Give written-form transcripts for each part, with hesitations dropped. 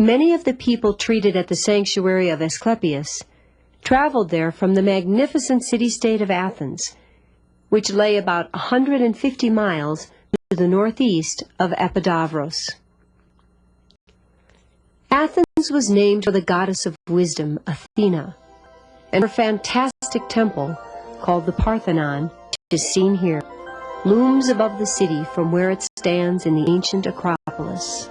Many of the people treated at the sanctuary of Asclepius traveled there from the magnificent city-state of Athens, which lay about 150 miles to the northeast of Epidavros. Athens was named for the goddess of wisdom, Athena, and her fantastic temple, called the Parthenon, which is seen here, looms above the city from where it stands in the ancient Acropolis.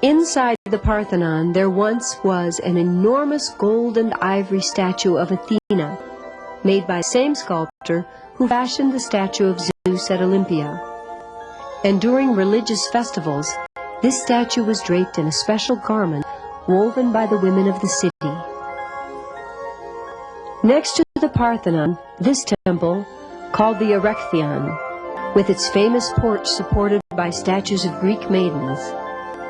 Inside the Parthenon there once was an enormous gold and ivory statue of Athena, made by the same sculptor who fashioned the statue of Zeus at Olympia. And during religious festivals, this statue was draped in a special garment woven by the women of the city. Next to the Parthenon, this temple, called the Erechtheion, with its famous porch supported by statues of Greek maidens,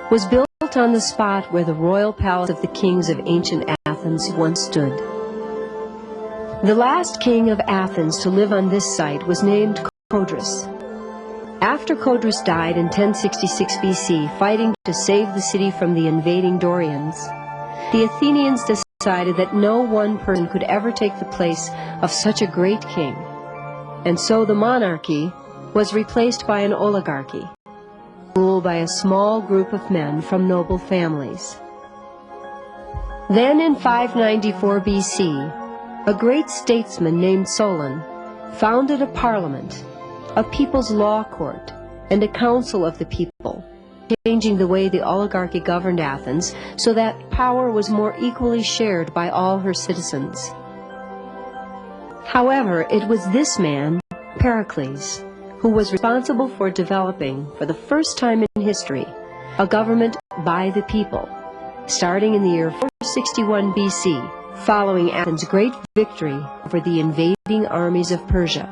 was built on the spot where the royal palace of the kings of ancient Athens once stood. The last king of Athens to live on this site was named Codrus. After Codrus died in 1066 BC, fighting to save the city from the invading Dorians, the Athenians decided that no one person could ever take the place of such a great king, and so the monarchy was replaced by an oligarchy, ruled by a small group of men from noble families. Then in 594 BC, a great statesman named Solon founded a parliament, a people's law court, and a council of the people, changing the way the oligarchy governed Athens so that power was more equally shared by all her citizens. However, it was this man, Pericles, who was responsible for developing, for the first time in history, a government by the people, starting in the year 461 BC, following Athens' great victory over the invading armies of Persia.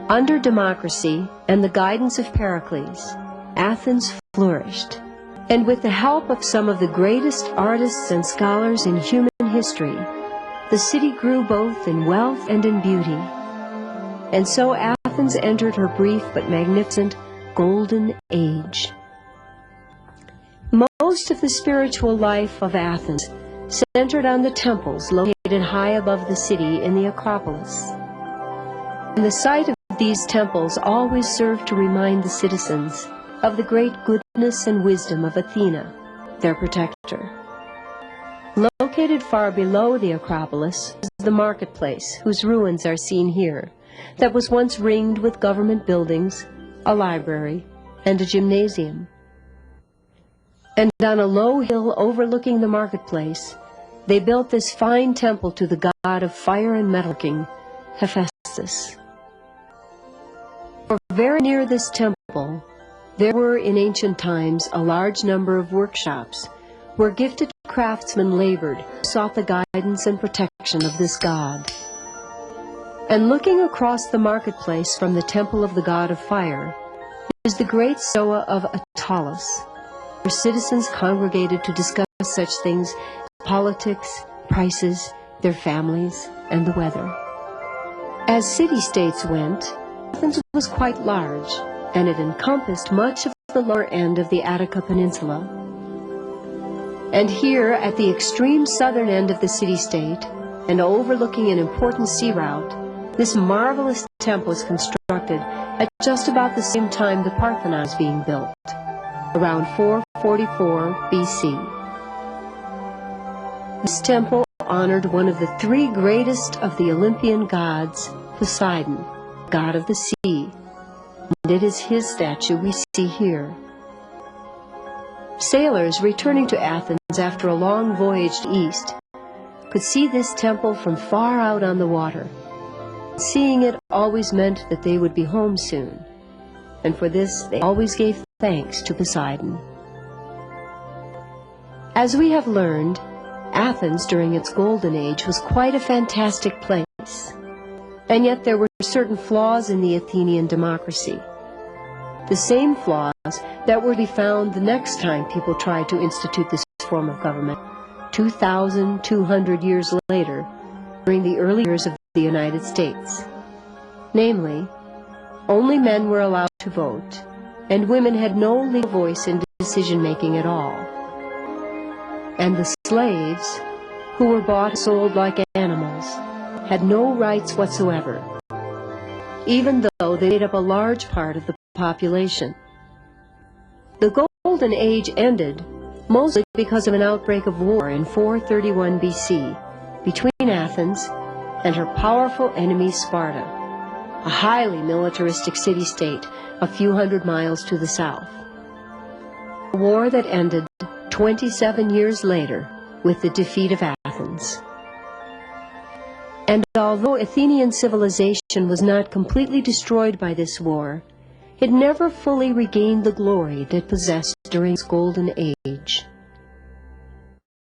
Under democracy and the guidance of Pericles, Athens flourished, and with the help of some of the greatest artists and scholars in human history, the city grew both in wealth and in beauty. And so Athens entered her brief but magnificent Golden Age. Most of the spiritual life of Athens centered on the temples located high above the city in the Acropolis. And the sight of these temples always served to remind the citizens of the great goodness and wisdom of Athena, their protector. Located far below the Acropolis is the marketplace, whose ruins are seen here, that was once ringed with government buildings, a library, and a gymnasium. And on a low hill overlooking the marketplace, they built this fine temple to the god of fire and metalworking, Hephaestus. For very near this temple, there were in ancient times a large number of workshops where gifted craftsmen labored, sought the guidance and protection of this god. And looking across the marketplace from the temple of the god of fire is the great Stoa of Attalus, where citizens congregated to discuss such things as politics, prices, their families, and the weather. As city-states went, Athens was quite large, and it encompassed much of the lower end of the Attica Peninsula. And here, at the extreme southern end of the city-state, and overlooking an important sea route, this marvelous temple was constructed at just about the same time the Parthenon was being built, around 444 BC. This temple honored one of the three greatest of the Olympian gods, Poseidon, god of the sea, and it is his statue we see here. Sailors returning to Athens after a long voyage east could see this temple from far out on the water. Seeing it always meant that they would be home soon, and for this they always gave thanks to Poseidon. As we have learned, Athens during its golden age was quite a fantastic place, and yet there were certain flaws in the Athenian democracy. The same flaws that were to be found the next time people tried to institute this form of government 2,200 years later, during the early years of the United States. Namely, only men were allowed to vote, and women had no legal voice in decision-making at all. And the slaves, who were bought and sold like animals, had no rights whatsoever, even though they made up a large part of the population. The Golden Age ended mostly because of an outbreak of war in 431 BC between Athens and her powerful enemy Sparta, a highly militaristic city-state a few hundred miles to the south. A war that ended 27 years later with the defeat of Athens. And although Athenian civilization was not completely destroyed by this war, it never fully regained the glory that it possessed during its golden age.